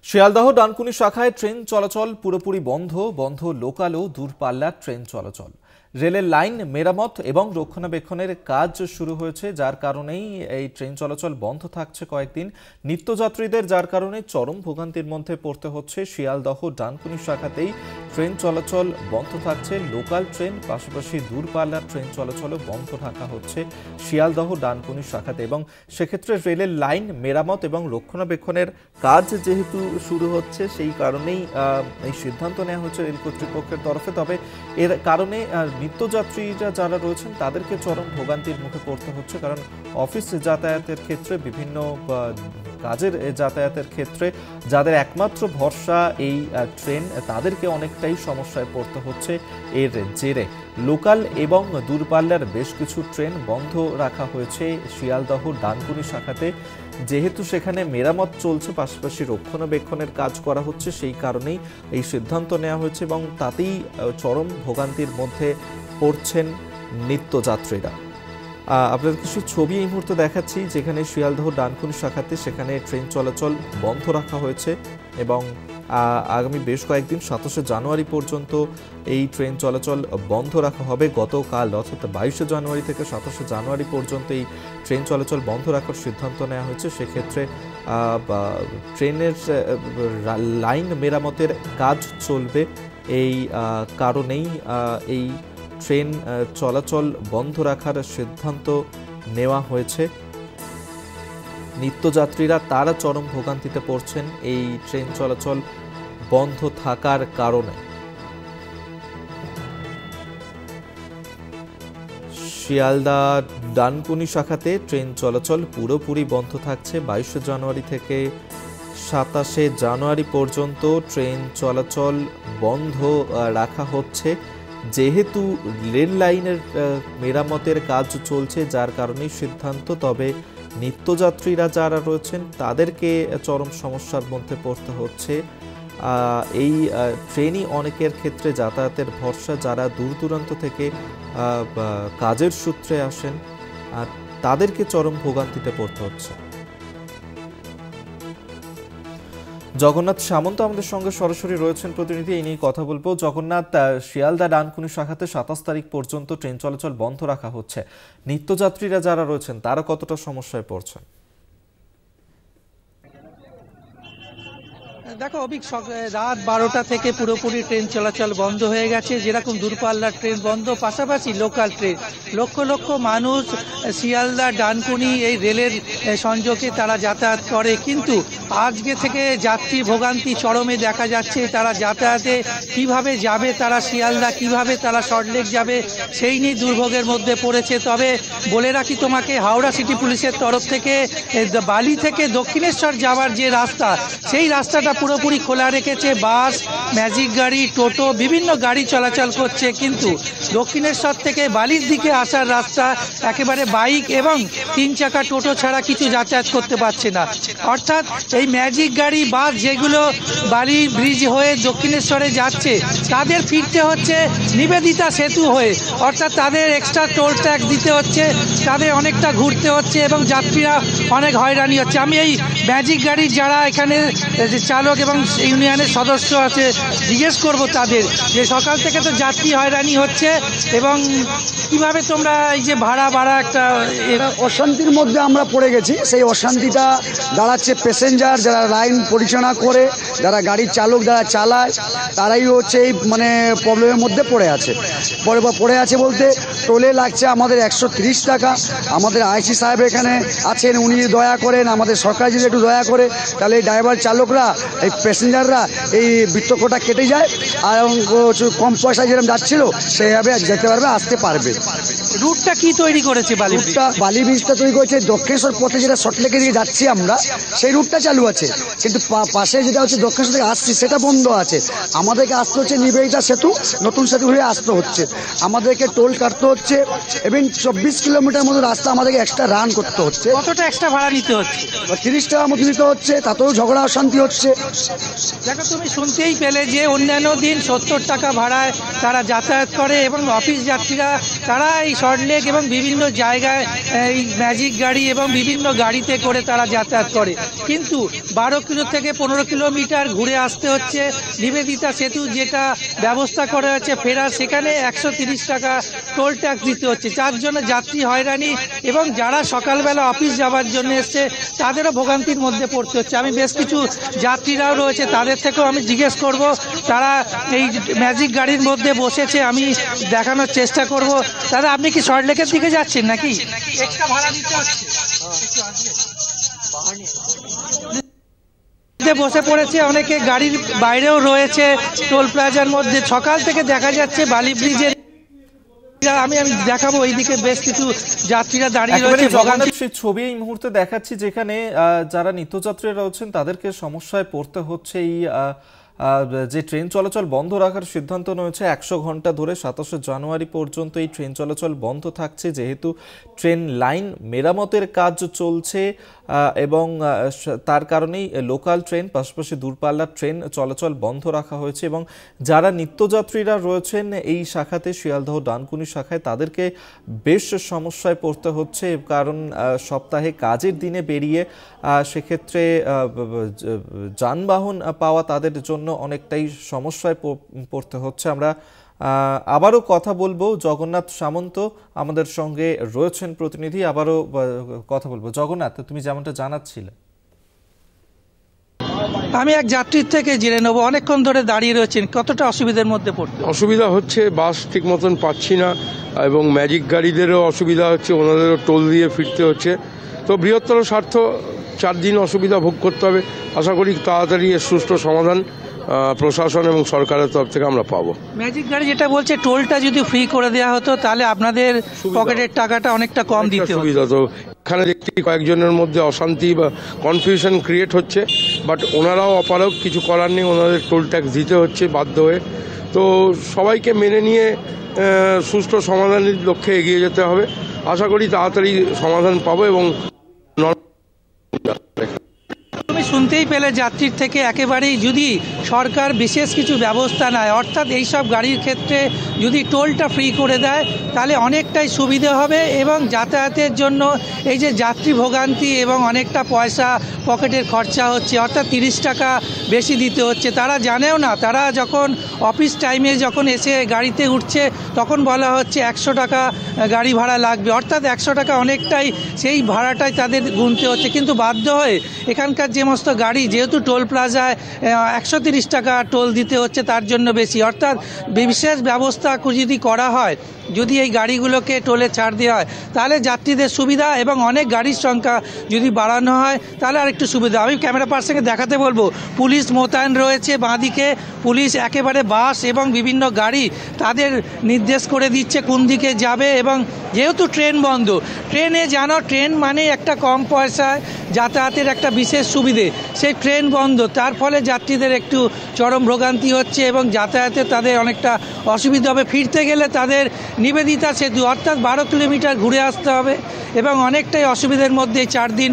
শিয়ালদহ ডানকুনি শাখায় ট্রেন চলাচল পুরোপুরি বন্ধ লোকাল ও দূরপাল্লার ট্রেন চলাচল। রেলের লাইন মেরামত এবং রক্ষণাবেক্ষণের কাজ শুরু হয়েছে, যার কারণেই এই ট্রেন চলাচল বন্ধ থাকছে কয়েকদিন। নিত্যযাত্রীদের যার কারণে চরম ভোগান্তির মধ্যে পড়তে হচ্ছে। শিয়ালদহ ডানকুনি শাখাতেই ট্রেন চলাচল বন্ধ থাকছে, লোকাল ট্রেন পাশাপাশি দূরপাল্লার ট্রেন চলাচলও বন্ধ রাখা হচ্ছে শিয়ালদহ ডানকুনি শাখাতে। এবং সেক্ষেত্রে রেলের লাইন মেরামত এবং রক্ষণাবেক্ষণের কাজ যেহেতু শুরু হচ্ছে, সেই কারণেই এই সিদ্ধান্ত নেওয়া হচ্ছে রেল কর্তৃপক্ষের তরফে। তবে এর কারণে নিত্যযাত্রীরা যারা রয়েছেন তাদেরকে চরম ভোগান্তির মুখে পড়তে হচ্ছে, কারণ অফিস যাতায়াতের ক্ষেত্রে, বিভিন্ন কাজের যাতায়াতের ক্ষেত্রে যাদের একমাত্র ভরসা এই ট্রেন, তাদেরকে অনেকটাই সমস্যায় পড়তে হচ্ছে এর জেরে। লোকাল এবং দূরপাল্লার বেশ কিছু ট্রেন বন্ধ রাখা হয়েছে শিয়ালদহ ডানকুনি শাখাতে, যেহেতু সেখানে মেরামত চলছে পাশাপাশি রক্ষণাবেক্ষণের কাজ করা হচ্ছে, সেই কারণেই এই সিদ্ধান্ত নেওয়া হয়েছে এবং তাতেই চরম ভোগান্তির মধ্যে পড়ছেন নিত্যযাত্রীরা। আপনাদের কিছু ছবি এই মুহূর্তে দেখাচ্ছি, যেখানে শিয়ালদহ ডানকুনি শাখাতে সেখানে ট্রেন চলাচল বন্ধ রাখা হয়েছে এবং আগামী বেশ কয়েকদিন 27শে জানুয়ারি পর্যন্ত এই ট্রেন চলাচল বন্ধ রাখা হবে। গতকাল অর্থাৎ 22শে জানুয়ারি থেকে 27শে জানুয়ারি পর্যন্ত এই ট্রেন চলাচল বন্ধ রাখার সিদ্ধান্ত নেওয়া হয়েছে। সেক্ষেত্রে ট্রেনের লাইন মেরামতের কাজ চলবে, এই কারণেই এই ট্রেন চলাচল বন্ধ রাখার সিদ্ধান্ত নেওয়া হয়েছে। নিত্যযাত্রীরা তারা চরম ভোগান্তিতে পড়ছেন এই ট্রেন চলাচল বন্ধ থাকার কারণে। শিয়ালদা ডানকুনি শাখাতে ট্রেন চলাচল পুরোপুরি বন্ধ থাকছে। 22শে জানুয়ারি থেকে 27শে জানুয়ারি পর্যন্ত ট্রেন চলাচল বন্ধ রাখা হচ্ছে, যেহেতু রেল লাইনের মেরামতের কাজ চলছে, যার কারণেই সিদ্ধান্ত। তবে নিত্যযাত্রীরা যারা রয়েছেন তাদেরকে চরম সমস্যার মধ্যে পড়তে হচ্ছে। এই ট্রেনই অনেকের ক্ষেত্রে যাতায়াতের ভরসা, যারা দূর দূরান্ত থেকে কাজের সূত্রে আসেন তাদেরকে চরম ভোগান্তিতে পড়তে হচ্ছে। জগন্নাথ সামন্ত আমাদের সঙ্গে সরাসরি রয়েছেন প্রতিনিধি, এই নিয়ে কথা বলবো। জগন্নাথ, শিয়ালদা ডানকুনি শাখাতে 27 তারিখ পর্যন্ত ট্রেন চলাচল বন্ধ রাখা হচ্ছে, নিত্যযাত্রীরা যারা রয়েছেন তারা কতটা সমস্যায় পড়ছেন? দেখো অভিক, রাত 12টা থেকে পুরোপুরি ট্রেন চলাচল বন্ধ হয়ে গেছে। যেরকম দূরপাল্লার ট্রেন বন্ধ, পাশাপাশি লোকাল ট্রেন, লক্ষ লক্ষ মানুষ শিয়ালদা ডানকুনি এই রেলের সংযোগে তারা যাতায়াত করে, কিন্তু আজকে থেকে যাত্রী ভোগান্তি চরমে দেখা যাচ্ছে। তারা যাতায়াতে কিভাবে যাবে, তারা শিয়ালদা কিভাবে তারা সল্টলেক যাবে, সেই নিয়ে দুর্ভোগের মধ্যে পড়েছে। তবে বলে রাখি তোমাকে, হাওড়া সিটি পুলিশের তরফ থেকে বালি থেকে দক্ষিণেশ্বর যাওয়ার যে রাস্তা, সেই রাস্তাটা পুরোপুরি খোলা রেখেছে। বাস, ম্যাজিক গাড়ি, টোটো, বিভিন্ন গাড়ি চলাচল করছে, কিন্তু দক্ষিণেশ্বর থেকে বালির দিকে আসার রাস্তা একেবারে বাইক এবং 3 চাকা টোটো ছাড়া কিছু যাতায়াত করতে পারছে না। অর্থাৎ এই ম্যাজিক গাড়ি, বাস যেগুলো বালি ব্রিজ হয়ে দক্ষিণেশ্বরে যাচ্ছে, তাদের ফিরতে হচ্ছে নিবেদিতা সেতু হয়ে, অর্থাৎ তাদের এক্সট্রা টোল ট্যাক্স দিতে হচ্ছে, তাদের অনেকটা ঘুরতে হচ্ছে এবং যাত্রীরা অনেক হয়রানি হচ্ছে। আমি এই ম্যাজিক গাড়ির যারা এখানে চালক এবং ইউনিয়নের সদস্য আছে, জিজ্ঞেস করব তাদের যে সকাল থেকে তো যাত্রী হয়রানি হচ্ছে এবং কিভাবে তোমরা এই যে ভাড়া একটা অশান্তির মধ্যে আমরা পড়ে গেছি। সেই অশান্তিটা দাঁড়াচ্ছে প্যাসেঞ্জার যারা লাইন পরিচালনা করে, যারা গাড়ির চালক যারা চালায়, তারাই হচ্ছে এই প্রবলেমের মধ্যে পড়ে আছে বলতে টোলে লাগছে আমাদের 130 টাকা। আমাদের আইসি সাহেব এখানে আছেন, উনি দয়া করেন, আমাদের সরকার যদি একটু দয়া করে, তাহলে এই ড্রাইভার চালকরা, এই প্যাসেঞ্জাররা এই বৃত্তকটা কেটে যায় আর কম পয়সা যেরকম যাচ্ছিল সেইভাবে যেতে পারবে, আসতে পারবে। রুটটা কি তৈরি করেছে? বালি ব্রিজটা তৈরি করেছে। দক্ষিণেশ্বর পথে যেটা সল্টলেকের দিকে যাচ্ছি আমরা, সেই রুটটা চালু আছে, কিন্তু পাশে যেটা হচ্ছে দক্ষিণেশ্বর থেকে আসছি সেটা বন্ধ আছে। আমাদেরকে আসতে হচ্ছে নিবেদিতা সেতু, নতুন সেতু হয়ে আসতে হচ্ছে, আমাদেরকে টোল কাটতে হচ্ছে এবং 24 কিলোমিটার মতো রাস্তা আমাদেরকে এক্সট্রা রান করতে হচ্ছে। কতটা এক্সট্রা ভাড়া নিতে হচ্ছে? 30 টাকার মতো নিতে হচ্ছে, তাতেও ঝগড়া অশান্তি হচ্ছে। দেখো, তুমি শুনতেই পেলে যে অন্যান্য দিন 70 টাকা ভাড়ায় তারা যাতায়াত করে এবং অফিস যাত্রীরা তারা এই সল্টলেক এবং বিভিন্ন জায়গায় এই ম্যাজিক গাড়ি এবং বিভিন্ন গাড়িতে করে তারা যাতায়াত করে, কিন্তু 12 কিলো থেকে 15 কিলোমিটার ঘুরে আসতে হচ্ছে। নিবেদিতা সেতু যেটা ব্যবস্থা করা হয়েছে ফেরার, সেখানে 130 টাকা টোল ট্যাক্স দিতে হচ্ছে, যার জন্য যাত্রী হয়রানি এবং যারা সকালবেলা অফিস যাওয়ার জন্য এসছে তাদেরও ভোগান্তির মধ্যে পড়তে হচ্ছে। আমি বেশ কিছু যাত্রীরাও রয়েছে, তাদের থেকেও আমি জিজ্ঞেস করব, তারা এই ম্যাজিক গাড়ির মধ্যে বসেছে, আমি দেখানোর চেষ্টা করব। দাদা, আপনি কি সল্টলেকের দিকে যাচ্ছেন নাকি? এক্সট্রা ভাড়া দিতে হচ্ছে? বসে পড়েছে অনেকে, গাড়ির বাইরেও রয়েছে টোল প্লাজার মধ্যে। সকাল থেকে দেখা যাচ্ছে বালি ব্রিজের, আমি দেখাবো এইদিকে বেশ কিছু যাত্রীরা দাঁড়িয়ে রয়েছে। সেই ছবি এই মুহূর্তে দেখাচ্ছি, যেখানে যারা নিত্যযাত্রীরা রয়েছেন তাদেরকে সমস্যায় পড়তে হচ্ছে। এই যে ট্রেন চলাচল বন্ধ রাখার সিদ্ধান্ত নিয়েছে 100 ঘন্টা ধরে 27 জানুয়ারি পর্যন্ত এই ট্রেন চলাচল বন্ধ থাকছে, যেহেতু ট্রেন লাইন মেরামতের কাজ চলছে এবং তার কারণেই লোকাল ট্রেন পাশাপাশি দূরপাল্লার ট্রেন চলাচল বন্ধ রাখা হয়েছে। এবং যারা নিত্যযাত্রীরা রয়েছেন এই শাখাতে, শিয়ালদহ ডানকুনি শাখায়, তাদেরকে বেশ সমস্যায় পড়তে হচ্ছে, কারণ সপ্তাহে কাজের দিনে বেরিয়ে সেক্ষেত্রে যানবাহন পাওয়া তাদের জন্য অনেকটাই সমস্যায় পড়তে হচ্ছে। আমরা আবারও কথা বলবো, জগন্নাথ সামন্ত আমাদের সঙ্গে রয়েছেন প্রতিনিধি, আবারও কথা বলবো। জগন্নাথ, তুমি যেমনটা জানাচ্ছিলে, আমি এক যাত্রীর থেকে জেনে নেবো, অনেকক্ষণ ধরে দাঁড়িয়ে রয়েছেন, কতটা অসুবিধার মধ্যে পড়তে? অসুবিধা হচ্ছে, বাস ঠিক মতন পাচ্ছি না এবং ম্যাজিক গাড়িদেরও অসুবিধা হচ্ছে, ওনাদেরও টোল দিয়ে ফিরতে হচ্ছে। তো বৃহত্তর স্বার্থ 4 দিন অসুবিধা ভোগ করতে হবে। আশা করি তাড়াতাড়ি এর সুষ্ঠু সমাধান প্রশাসন এবং সরকারের তরফ থেকে আমরা পাবো। ম্যাজিক গাড়ি যেটা বলছে, টোলটা যদি ফ্রি করে দেওয়া হতো তাহলে আপনাদের পকেটের টাকাটা অনেকটা কম দিতে হতো। সুবিধা তো এখানে দেখছি কয়েকজনের মধ্যে অশান্তি বা কনফিউশন ক্রিয়েট হচ্ছে, বাট ওনারাও অপারগ, কিছু করার নেই, ওনাদের টোল ট্যাক্স দিতে হচ্ছে বাধ্য হয়ে। তো সবাইকে মেনে নিয়ে সুষ্ঠু সমাধানের লক্ষ্যে এগিয়ে যেতে হবে। আশা করি তাড়াতাড়ি সমাধান পাবো। এবং তুমি শুনতেই পেলে যাত্রীর থেকে, একেবারেই যদি সরকার বিশেষ কিছু ব্যবস্থা নেয়, অর্থাৎ এইসব গাড়ির ক্ষেত্রে যদি টোলটা ফ্রি করে দেয় তাহলে অনেকটাই সুবিধে হবে এবং যাতায়াতের জন্য এই যে যাত্রী ভোগান্তি এবং অনেকটা পয়সা পকেটের খরচা হচ্ছে, অর্থাৎ 30 টাকা বেশি দিতে হচ্ছে। তারা জানেও না, তারা যখন অফিস টাইমে যখন এসে গাড়িতে উঠছে তখন বলা হচ্ছে 100 টাকা গাড়ি ভাড়া লাগবে, অর্থাৎ 100 টাকা অনেকটাই সেই ভাড়াটাই তাদের গুনতে হচ্ছে। কিন্তু বাধ্য হয়ে এখানকার যে সমস্ত গাড়ি, যেহেতু টোল প্লাজায় 130 টাকা টোল দিতে হচ্ছে, তার জন্য বেশি, অর্থাৎ বিশেষ ব্যবস্থা যদি করা হয়, যদি এই গাড়িগুলোকে টোলে ছাড় দেওয়া হয় তাহলে যাত্রীদের সুবিধা এবং অনেক গাড়ির সংখ্যা যদি বাড়ানো হয় তাহলে আরেকটু সুবিধা। আমি ক্যামেরা পার্সনকে দেখাতে বলবো, পুলিশ মোতায়েন রয়েছে বাঁদিকে, পুলিশ একেবারে বাস এবং বিভিন্ন গাড়ি তাদের নির্দেশ করে দিচ্ছে কোন দিকে যাবে। এবং যেহেতু ট্রেন বন্ধ, ট্রেনে জানো, ট্রেন মানে একটা কম পয়সায় যাতায়াতের একটা বিশেষ সুবিধে, সেই ট্রেন বন্ধ, তার ফলে যাত্রীদের একটু চরম ভোগান্তি হচ্ছে এবং যাতায়াতে তাদের অনেকটা অসুবিধা হবে। ফিরতে গেলে তাদের নিবেদিতা সেতু অর্থাৎ 12 কিলোমিটার ঘুরে আসতে হবে এবং অনেকটাই অসুবিধার মধ্যে 4 দিন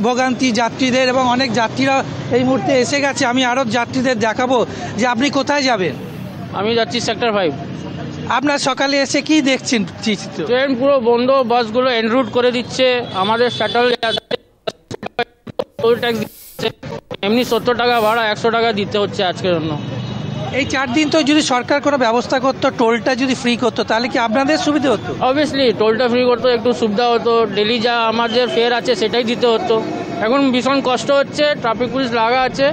ভোগান্তি যাত্রীদের। এবং অনেক যাত্রীরা এই মুহূর্তে এসে গেছে, আমি আরও যাত্রীদের দেখাবো যে আপনি কোথায় যাবেন। আমি যাচ্ছি সেক্টর 5। আপনার সকালে এসে কি দেখছেন? ট্রেন পুরো বন্ধ, বাসগুলো এনরুট করে দিচ্ছে, আমাদের শাটল টোল ট্যাক্স দিচ্ছে, এমনি 70 টাকা ভাড়া 100 টাকা দিতে হচ্ছে আজকের জন্য। এই 4 দিন তো যদি সরকার কোনো ব্যবস্থা করতো, টোলটা যদি ফ্রি করতো তাহলে কি আপনাদের সুবিধা হতো? অবভিয়াসলি টোলটা ফ্রি করতো, একটু সুবিধা হতো, ডেলি যা আমাদের ফেয়ার আছে সেটাই দিতে হতো। এখন ভীষণ কষ্ট হচ্ছে, ট্রাফিক পুলিশ লাগা আছে,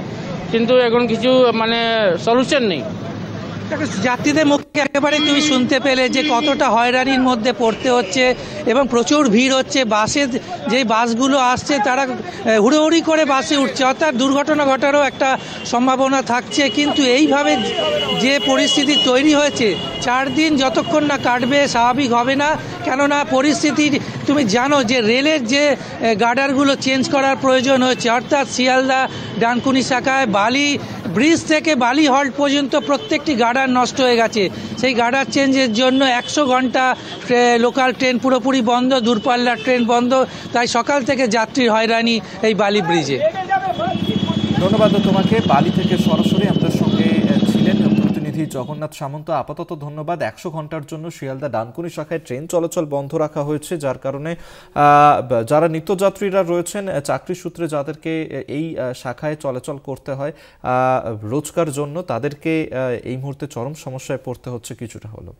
কিন্তু এখন কিছু মানে সলিউশন নেই। যাত্রীদের মুখে একেবারে তুমি শুনতে পেলে যে কতটা হয়রানির মধ্যে পড়তে হচ্ছে এবং প্রচুর ভিড় হচ্ছে। বাসে যে বাসগুলো আসছে তারা হুড়োহুড়ি করে বাসে উঠছে, অর্থাৎ দুর্ঘটনা ঘটারও একটা সম্ভাবনা থাকছে। কিন্তু এইভাবে যে পরিস্থিতি তৈরি হয়েছে, 4 দিন যতক্ষণ না কাটবে স্বাভাবিক হবে না। কেননা পরিস্থিতি তুমি জানো যে রেলের যে গার্ডারগুলো চেঞ্জ করার প্রয়োজন হয়েছে, অর্থাৎ শিয়ালদা ডানকুনি শাখায় বালি ব্রিজ থেকে বালি হল্ট পর্যন্ত প্রত্যেকটি গার্ডার নষ্ট হয়ে গেছে। সেই গার্ডার চেঞ্জের জন্য 100 ঘন্টা লোকাল ট্রেন পুরোপুরি বন্ধ, দূরপাল্লার ট্রেন বন্ধ, তাই সকাল থেকে যাত্রীর হয়রানি এই বালি ব্রিজে। ধন্যবাদ তোমাকে। বালি থেকে সরাসরি আমাদের সঙ্গে ছিলেন প্রতিনিধি প্রতিনিধি জগন্নাথ সামন্ত, আপাতত ধন্যবাদ। 100 ঘন্টার জন্য শিয়ালদা ডানকুনি শাখায় ট্রেন চলাচল বন্ধ রাখা হয়েছে, যার কারণে যারা নিত্যযাত্রীরা রয়েছেন চাকরি সূত্রে যাদেরকে এই শাখায় চলাচল করতে হয় রোজকার জন্য, তাদেরকে এই মুহূর্তে চরম সমস্যায় পড়তে হচ্ছে কিছুটা হলো।